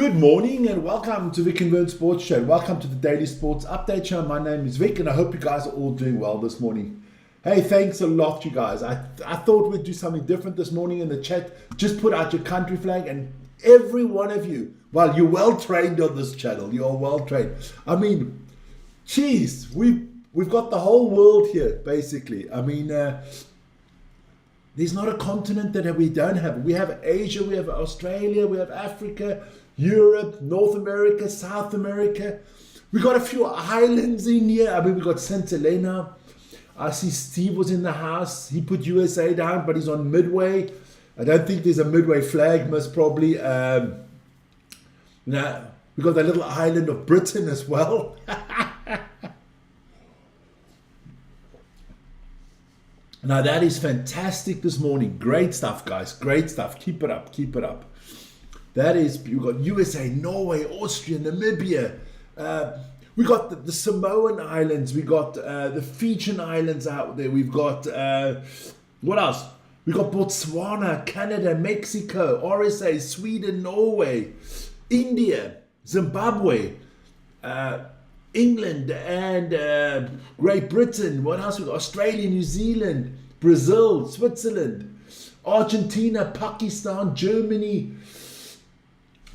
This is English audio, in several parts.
Good morning and welcome to Vic and Vern Sports Show. Welcome to the Daily Sports Update Show. My name is Vic and I hope you guys are all doing well this morning. Hey, thanks a lot, you guys. I thought we'd do something different this morning in the chat. Just put out your country flag and every one of you, well, you're well trained on this channel. You're well trained. I mean, geez, we've got the whole world here, basically. I mean, there's not a continent that we don't have. We have Asia, we have Australia, we have Africa, Europe, North America, South America. We got a few islands in here. I mean, we got St. Helena. I see Steve was in the house. He put USA down, but he's on Midway. I don't think there's a Midway flag, most probably. Now, we got the little island of Britain as well. Now, that is fantastic this morning. Great stuff, guys. Great stuff. Keep it up. Keep it up. That is, we've got USA, Norway, Austria, Namibia. We got the Samoan Islands. We got the Fijian Islands out there. We've got, what else? We got Botswana, Canada, Mexico, RSA, Sweden, Norway, India, Zimbabwe, England, and Great Britain. What else? We got Australia, New Zealand, Brazil, Switzerland, Argentina, Pakistan, Germany.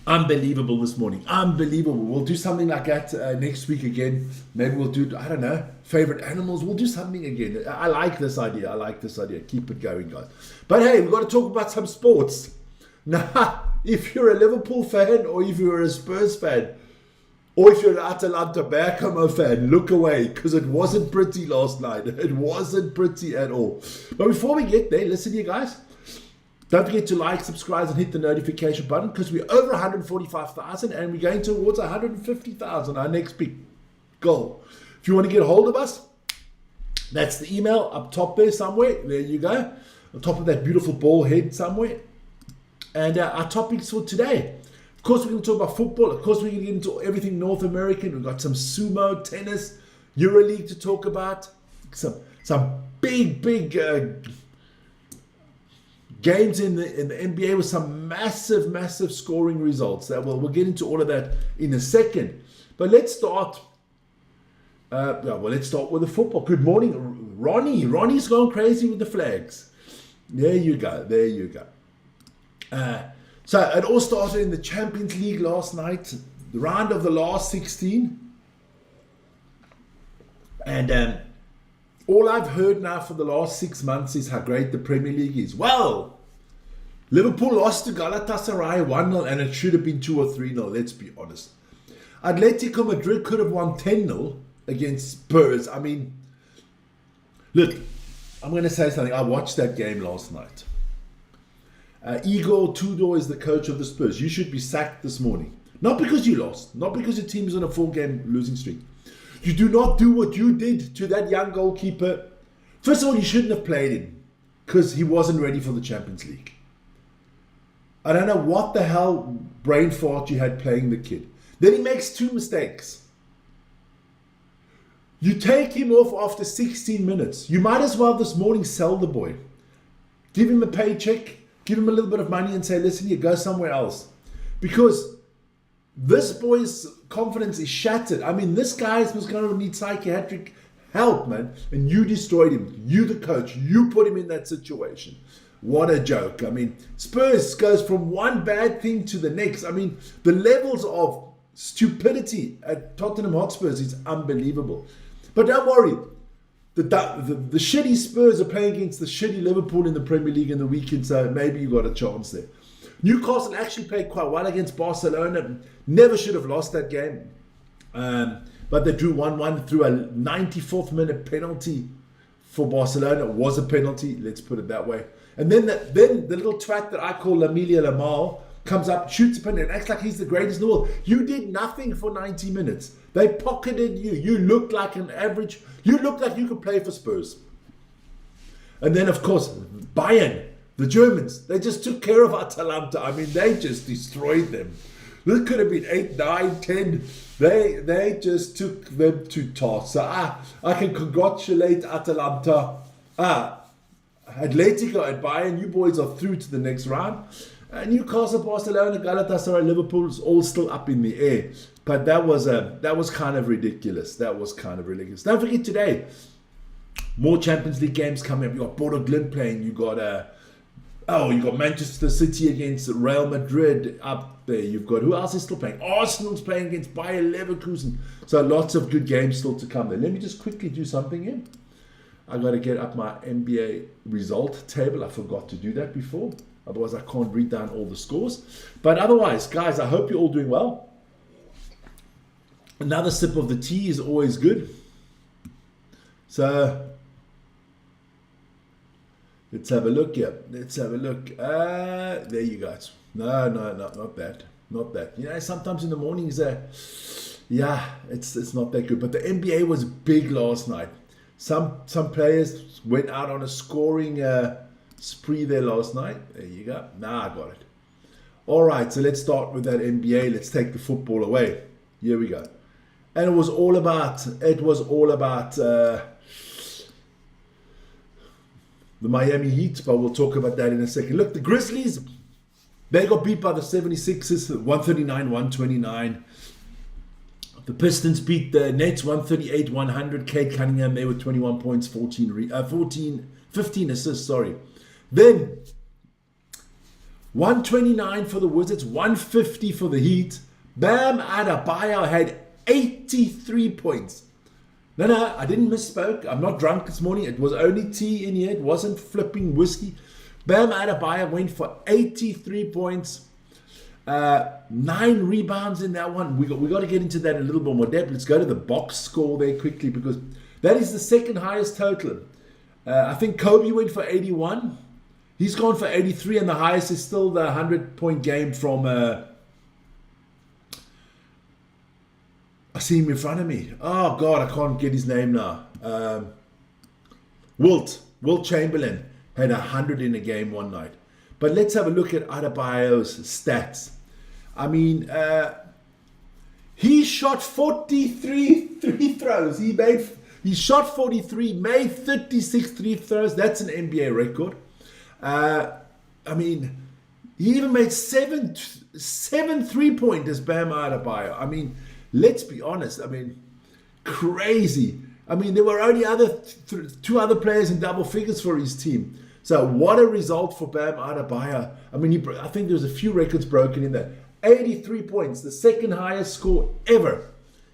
Unbelievable this morning. Unbelievable. We'll do something like that next week again. Maybe we'll do, I don't know, favorite animals. We'll do something again. I like this idea. I like this idea. Keep it going, guys. But hey, we've got to talk about some sports. Now, if you're a Liverpool fan or if you're a Spurs fan or if you're an Atalanta Bergamo fan, look away because it wasn't pretty last night. It wasn't pretty at all. But before we get there, listen here, guys. Don't forget to like, subscribe, and hit the notification button because we're over 145,000 and we're going towards 150,000, our next big goal. If you want to get a hold of us, that's the email up top there somewhere. There you go. On top of that beautiful ball head somewhere. And our topics for today. Of course, we're going to talk about football. Of course, we're going to get into everything North American. We've got some sumo, tennis, EuroLeague to talk about. Some big games in the NBA with some massive scoring results. We'll get into all of that in a second. But let's start. Let's start with the football. Good morning, Ronnie. Ronnie's gone crazy with the flags. There you go. There you go. So it all started in the Champions League last night, the round of the last 16. And all I've heard now for the last 6 months is how great the Premier League is. Well, Liverpool lost to Galatasaray 1-0 and it should have been 2 or 3-0, let's be honest. Atletico Madrid could have won 10-0 against Spurs. I mean, look, I'm going to say something. I watched that game last night. Igor Tudor is the coach of the Spurs. You should be sacked this morning. Not because you lost, not because your team is on a 4-game losing streak. You do not do what you did to that young goalkeeper. First of all, you shouldn't have played him because he wasn't ready for the Champions League. I don't know what the hell brain fart you had playing the kid. Then he makes 2 mistakes. You take him off after 16 minutes. You might as well this morning sell the boy. Give him a paycheck, give him a little bit of money and say, listen, you go somewhere else. Because this boy's confidence is shattered. I mean, this guy is going to need psychiatric help, man. And you destroyed him. You, the coach, you put him in that situation. What a joke. I mean, Spurs goes from one bad thing to the next. I mean, the levels of stupidity at Tottenham Hotspurs is unbelievable. But don't worry. The shitty Spurs are playing against the shitty Liverpool in the Premier League in the weekend, so maybe you got a chance there. Newcastle actually played quite well against Barcelona. Never should have lost that game. But they drew 1-1 through a 94th minute penalty for Barcelona. It was a penalty, let's put it that way. And then the little twat that I call Lamine Yamal comes up, shoots a penalty, and acts like he's the greatest in the world. You did nothing for 90 minutes. They pocketed you. You looked like an average. You looked like you could play for Spurs. And then, of course, Bayern, the Germans, they just took care of Atalanta. I mean, they just destroyed them. This could have been 8, 9, 10. They just took them to task. So I can congratulate Atalanta. Atletico and Bayern, you boys are through to the next round. Newcastle, Barcelona, Galatasaray, Liverpool is all still up in the air. But that was kind of ridiculous. Don't forget today, more Champions League games coming up. You got Bodo Glimt playing. You got Manchester City against Real Madrid up there. You've got, who else is still playing? Arsenal's playing against Bayer Leverkusen. So lots of good games still to come there. Let me just quickly do something here. I got to get up my NBA result table. I forgot to do that before. Otherwise, I can't read down all the scores. But otherwise, guys, I hope you're all doing well. Another sip of the tea is always good. So let's have a look here. There you go. No, not that. Not that. You know, sometimes in the mornings, it's not that good. But the NBA was big last night. Some players went out on a scoring spree there last night. There you go. I got it. All right, so let's start with that NBA. Let's take the football away. Here we go. And it was all about the Miami Heat, but we'll talk about that in a second. Look, the Grizzlies, they got beat by the 76ers, 139-129. The Pistons beat the Nets 138-100. Cade Cunningham, they were 21 points, 15 assists, Then 129 for the Wizards, 150 for the Heat. Bam Adebayo had 83 points. No, I didn't misspoke. I'm not drunk this morning. It was only tea in here. It wasn't flipping whiskey. Bam Adebayo went for 83 points. 9 rebounds in that one. We got to get into that in a little bit more depth. Let's go to the box score there quickly, because that is the second highest total. I think Kobe went for 81. He's gone for 83, and the highest is still the 100-point game from... I see him in front of me. Oh, God, I can't get his name now. Wilt Chamberlain had 100 in a game one night. But let's have a look at Adebayo's stats. I mean, he shot 43 free throws. He shot 43, made 36 free throws. That's an NBA record. I mean, he even made seven 3-pointers, Bam Adebayo. I mean, let's be honest. I mean, crazy. I mean, there were only two other players in double figures for his team. So what a result for Bam Adebayo. I mean, I think there was a few records broken in there. 83 points, the second highest score ever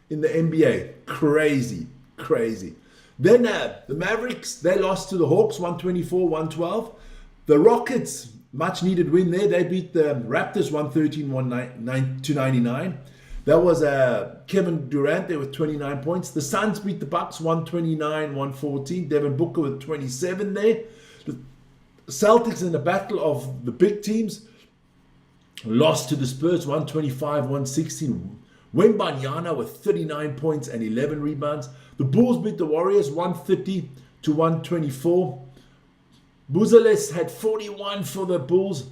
in the NBA. Crazy. Then the Mavericks, they lost to the Hawks 124-112. The Rockets, much needed win there. They beat the Raptors 113-199. That was Kevin Durant there with 29 points. The Suns beat the Bucks 129-114. Devin Booker with 27 there. The Celtics, in the battle of the big teams, lost to the Spurs 125-116. Wembanyama with 39 points and 11 rebounds. The Bulls beat the Warriors 150-124. Buzeles had 41 for the Bulls.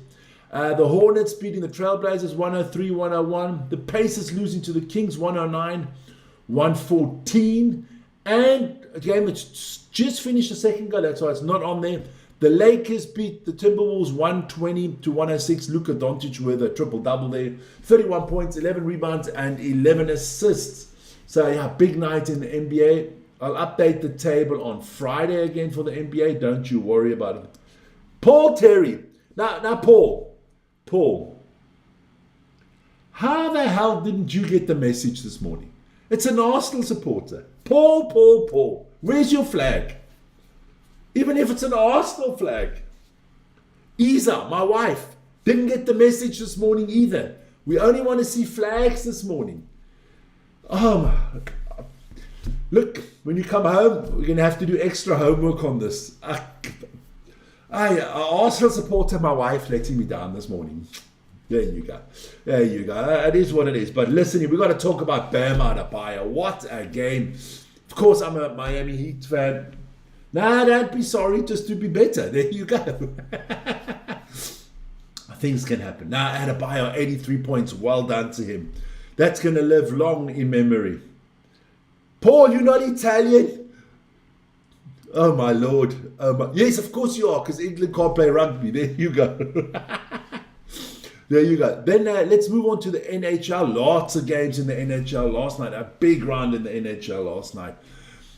The Hornets beating the Trailblazers 103-101. The Pacers losing to the Kings 109-114. And a game that's just finished a second ago, that's why it's not on there. The Lakers beat the Timberwolves 120-106. Luka Doncic with a triple-double there. 31 points, 11 rebounds, and 11 assists. So, yeah, big night in the NBA. I'll update the table on Friday again for the NBA. Don't you worry about it. Paul Terry. Now, Paul. How the hell didn't you get the message this morning? It's an Arsenal supporter. Paul. Where's your flag? Even if it's an Arsenal flag. Isa, my wife, didn't get the message this morning either. We only want to see flags this morning. Look, when you come home, we're going to have to do extra homework on this. Arsenal supporter, my wife, letting me down this morning. There you go. It is what it is. But listen, we've got to talk about Bam Adebayo. What a game. Of course, I'm a Miami Heat fan. Nah, don't be sorry, just to be better. There you go. Things can happen. Now, Adebayo, 83 points. Well done to him. That's going to live long in memory. Paul, you're not Italian? Oh, my Lord. Yes, of course you are, because England can't play rugby. There you go. There you go. Then let's move on to the NHL. Lots of games in the NHL last night. A big round in the NHL last night.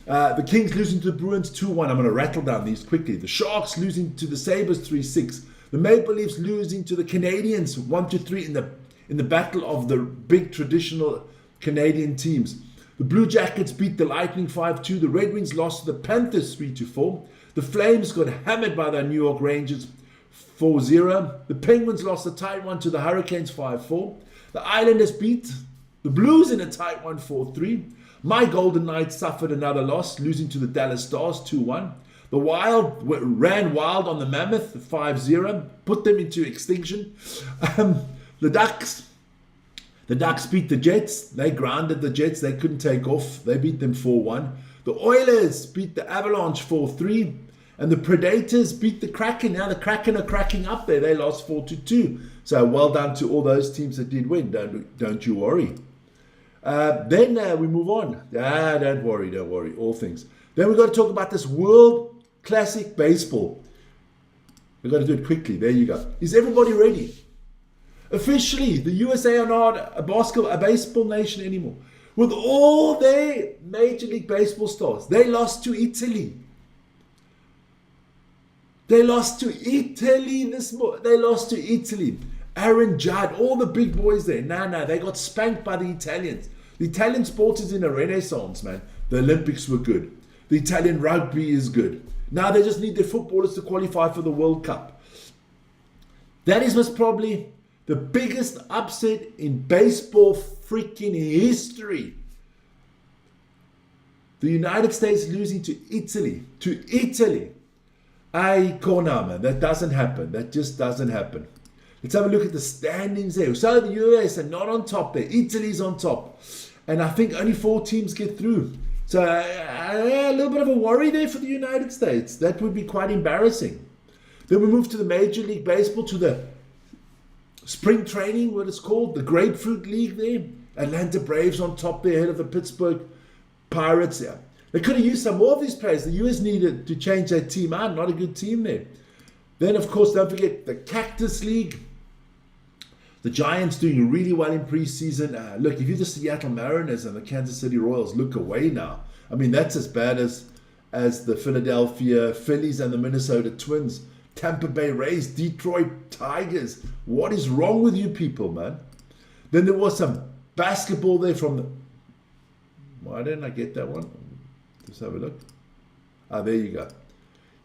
The Kings losing to the Bruins 2-1. I'm going to rattle down these quickly. The Sharks losing to the Sabres 3-6. The Maple Leafs losing to the Canadiens 1-3 in the battle of the big traditional Canadian teams. The Blue Jackets beat the Lightning 5-2. The Red Wings lost to the Panthers 3-4. The Flames got hammered by the New York Rangers 4-0. The Penguins lost a tight one to the Hurricanes 5-4. The Islanders beat the Blues in a tight one 4-3. My Golden Knights suffered another loss, losing to the Dallas Stars 2-1. The Wild ran wild on the Mammoth 5-0, put them into extinction. The Ducks beat the Jets. They grounded the Jets. They couldn't take off. They beat them 4-1. The Oilers beat the Avalanche 4-3. And the Predators beat the Kraken. Now the Kraken are cracking up there. They lost 4-2. So well done to all those teams that did win. Don't you worry. Then we move on. Don't worry. All things. Then we've got to talk about this World Classic Baseball. We've got to do it quickly. There you go. Is everybody ready? Officially, the USA are not a baseball nation anymore. With all their Major League Baseball stars, they lost to Italy. They lost to Italy. Aaron Judd, all the big boys there. No, they got spanked by the Italians. The Italian sport is in a renaissance, man. The Olympics were good. The Italian rugby is good. Now they just need their footballers to qualify for the World Cup. That is most probably the biggest upset in baseball freaking history. The United States losing to Italy. Ay, Konama, that doesn't happen. That just doesn't happen. Let's have a look at the standings there. So the US are not on top there. Italy's on top. And I think only 4 teams get through. So a little bit of a worry there for the United States. That would be quite embarrassing. Then we move to the Major League Baseball, to the spring training, what it's called, the Grapefruit League there. Atlanta Braves on top there, ahead of the Pittsburgh Pirates. Yeah. They could have used some more of these players. The US needed to change their team out. Not a good team there. Then, of course, don't forget the Cactus League. The Giants doing really well in preseason. Look, if you're the Seattle Mariners and the Kansas City Royals, look away now. I mean, that's as bad as the Philadelphia Phillies and the Minnesota Twins. Tampa Bay Rays, Detroit Tigers. What is wrong with you people, man? Then there was some basketball there from the... Why didn't I get that one? Let's have a look. There you go.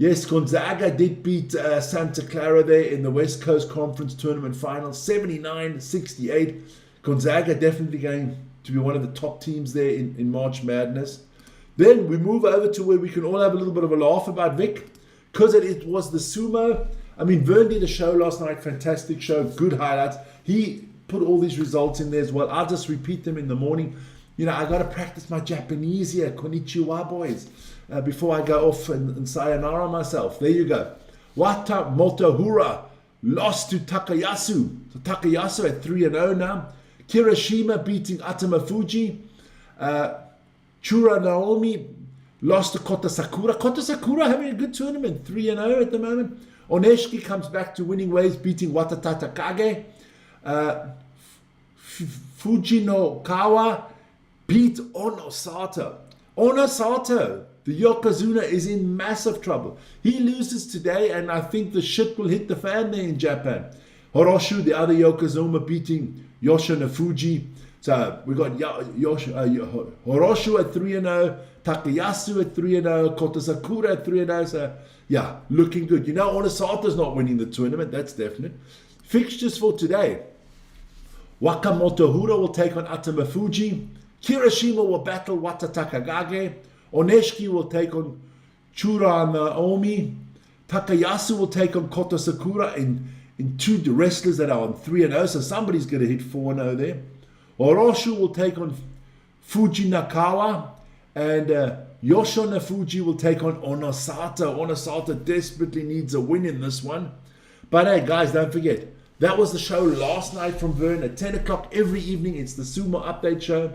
Yes, Gonzaga did beat Santa Clara there in the West Coast Conference Tournament Final, 79-68. Gonzaga definitely going to be one of the top teams there in March Madness. Then we move over to where we can all have a little bit of a laugh about Vic, because it was the sumo. I mean, Vern did a show last night, fantastic show, good highlights. He put all these results in there as well. I'll just repeat them in the morning. You know, I got to practice my Japanese here. Konnichiwa, boys. Before I go off and sayonara myself. There you go. Wata Motohura lost to Takayasu. So Takayasu at 3-0 now. Kirishima beating Atamafuji. Chura Naomi lost to Kota Sakura. Kota Sakura having a good tournament. 3-0 at the moment. Oneshiki comes back to winning ways, beating Watatata Kage. Fujinokawa beat Onosato. Onosato, the Yokozuna, is in massive trouble. He loses today, and I think the shit will hit the fan there in Japan. Horoshu, the other Yokozuna, beating Yoshinofuji. So we got Horoshu at 3-0, Takayasu at 3-0, Kota Sakura at 3-0. So yeah, looking good. You know, Onosato's not winning the tournament. That's definite. Fixtures for today. Wakamotohura will take on Atamafuji. Kirishima will battle Wata Takagage. Oneshiki will take on Chura Naomi. Takayasu will take on Kota Sakura in two wrestlers that are on 3-0. So somebody's going to hit 4-0 there. Oroshu will take on Fuji Nakawa. And Yoshona Fuji will take on Onosato. Onosato desperately needs a win in this one. But hey, guys, don't forget, that was the show last night from Vern at 10 o'clock every evening. It's the Sumo Update Show.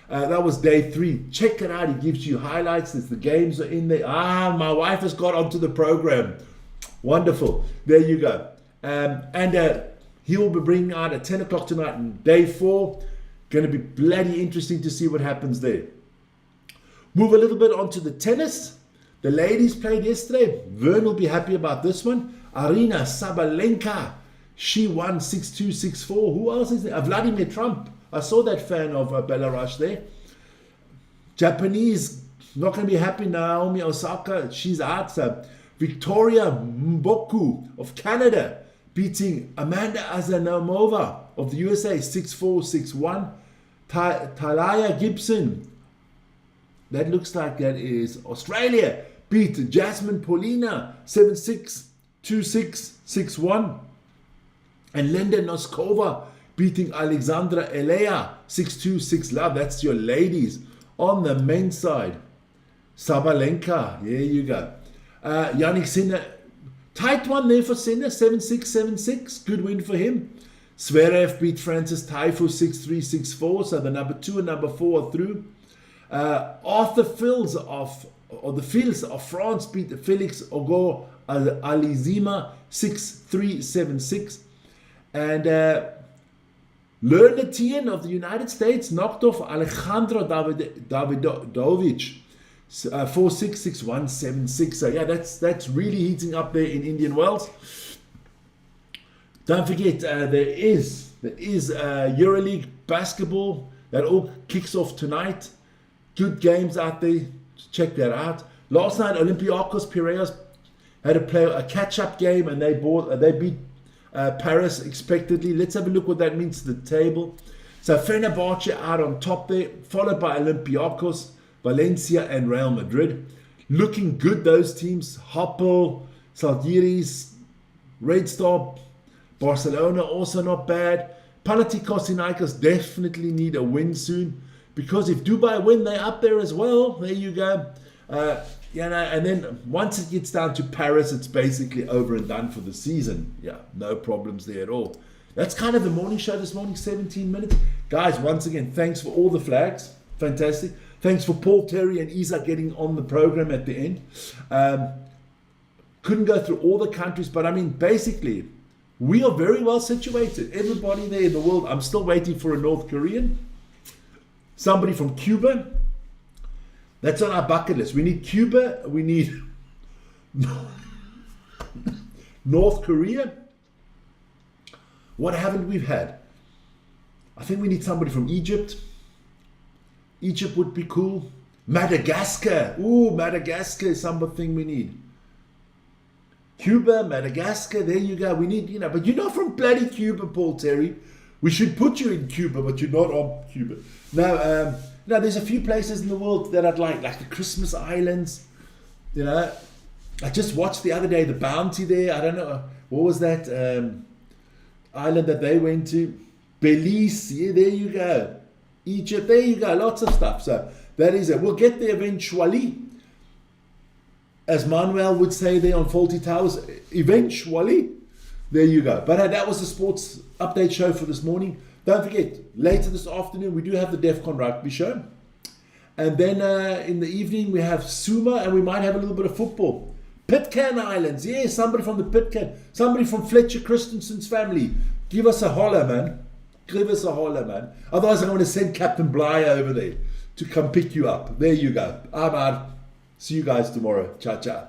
That was day 3. Check it out. He gives you highlights. The games are in there. My wife has got onto the program. Wonderful. There you go. And He will be bringing out at 10 o'clock tonight in day 4. Going to be bloody interesting to see what happens there. Move a little bit onto the tennis. The ladies played yesterday. Vern will be happy about this one. Arina Sabalenka. She won 6-2, 6-4. Who else is there? Vladimir Trump. I saw that fan of Belarus there. Japanese, not going to be happy. Naomi Osaka, she's out. So Victoria Mboku of Canada beating Amanda Azanomova of the USA 6-4, 6-1. Talia Gibson, that looks like that is Australia, beat Jasmine Paulina 7-6, 2-6, 6-1. And Linda Noskova beating Alexandra Elea 6-2, 6-love. That's your ladies. On the men's side, Sabalenka, there you go. Yannick Sinner, tight one there for Sinner, 7-6, 7-6. Good win for him. Zverev beat Francis Taifu 6-3, 6-4. So the number 2 and number 4 are through. Arthur Fils of France beat Felix Ogo Alizima 6-3, 7-6. And Lerner Tien of the United States knocked off Alejandro Davidovich 4-6, 6-1, 7-6. So yeah, that's really heating up there in Indian Wells. Don't forget, there is EuroLeague basketball that all kicks off tonight. Good games out there. Check that out. Last night, Olympiacos Piraeus had to play a catch-up game, and they beat Paris expectedly. Let's have a look what that means to the table. So Fenerbahce out on top there, followed by Olympiacos, Valencia, and Real Madrid. Looking good, those teams. Hapoel, Zalgiris, Red Star, Barcelona also not bad. Panathinaikos definitely need a win soon, because if Dubai win, they're up there as well. There you go. And then once it gets down to Paris, it's basically over and done for the season. Yeah, no problems there at all. That's kind of the morning show this morning, 17 minutes. Guys, once again, thanks for all the flags. Fantastic. Thanks for Paul, Terry, and Isa getting on the program at the end. Couldn't go through all the countries, but I mean, basically, we are very well situated. Everybody there in the world. I'm still waiting for a North Korean. Somebody from Cuba. That's on our bucket list. We need Cuba. We need North Korea. What haven't we had? I think we need somebody from Egypt. Egypt would be cool. Madagascar. Ooh, Madagascar is something we need. Cuba, Madagascar, there you go. We need, but you're not from bloody Cuba, Paul Terry. We should put you in Cuba, but you're not on Cuba. Now, there's a few places in the world that I'd like the Christmas Islands. I just watched the other day the Bounty there. I don't know, what was that island that they went to? Belize, yeah, there you go. Egypt, there you go. Lots of stuff. So that is it. We'll get there eventually. As Manuel would say there on Faulty Towers, eventually. There you go. But that was the sports update show for this morning. Don't forget, later this afternoon, we do have the DEFCON Rugby show. And then in the evening, we have Suma, and we might have a little bit of football. Pitcairn Islands. Yeah, somebody from the Pitcairn. Somebody from Fletcher Christensen's family. Give us a holler, man. Give us a holler, man. Otherwise, I'm going to send Captain Bly over there to come pick you up. There you go. I'm out. See you guys tomorrow. Ciao, ciao.